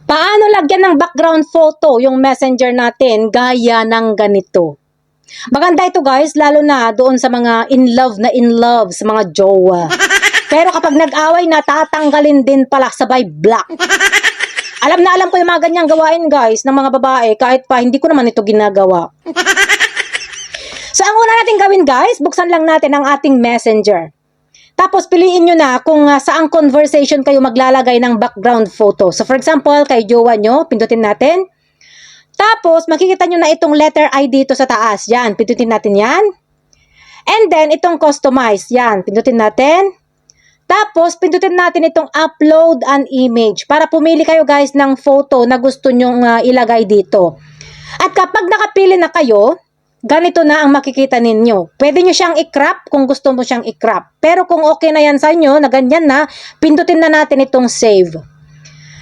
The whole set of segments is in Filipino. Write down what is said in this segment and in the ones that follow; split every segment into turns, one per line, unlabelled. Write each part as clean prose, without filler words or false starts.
Paano lagyan ng background photo yung messenger natin gaya ng ganito? Maganda ito guys, lalo na doon sa mga in love sa mga jowa. Pero kapag nag-away na, tatanggalin din pala sabay black. Alam na alam ko yung mga ganyang gawain guys ng mga babae, kahit pa hindi ko naman ito ginagawa. So ang una natin gawin guys, buksan lang natin ang ating messenger. Tapos piliin nyo na kung saang conversation kayo maglalagay ng background photo. So for example, kay jowa nyo, pindutin natin. Tapos makikita nyo na itong letter I dito sa taas. Yan, pindutin natin yan. And then itong customize. Yan, pindutin natin. Tapos pindutin natin itong upload an image para pumili kayo guys ng photo na gusto nyong ilagay dito. At kapag nakapili na kayo, ganito na ang makikita ninyo. Pwede nyo siyang i-crop kung gusto mo siyang i-crop. Pero kung okay na yan sa inyo, na ganyan na, pindutin na natin itong save.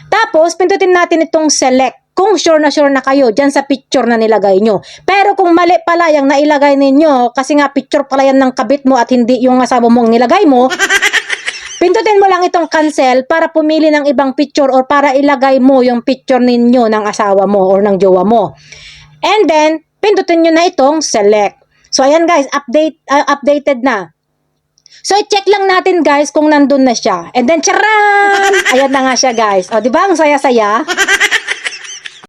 Tapos, pindutin natin itong select. Kung sure na kayo dyan sa picture na nilagay nyo. Pero kung mali pala yung nailagay ninyo, kasi nga picture pala yan ng kabit mo at hindi yung asawa mong nilagay mo, pindutin mo lang itong cancel para pumili ng ibang picture or para ilagay mo yung picture ninyo ng asawa mo or ng jowa mo. And then, pindutin nyo na itong select. So, ayan guys, updated na. So, i-check lang natin guys kung nandun na siya. And then, charan! Ayan na nga siya guys. O, di ba? Ang saya-saya.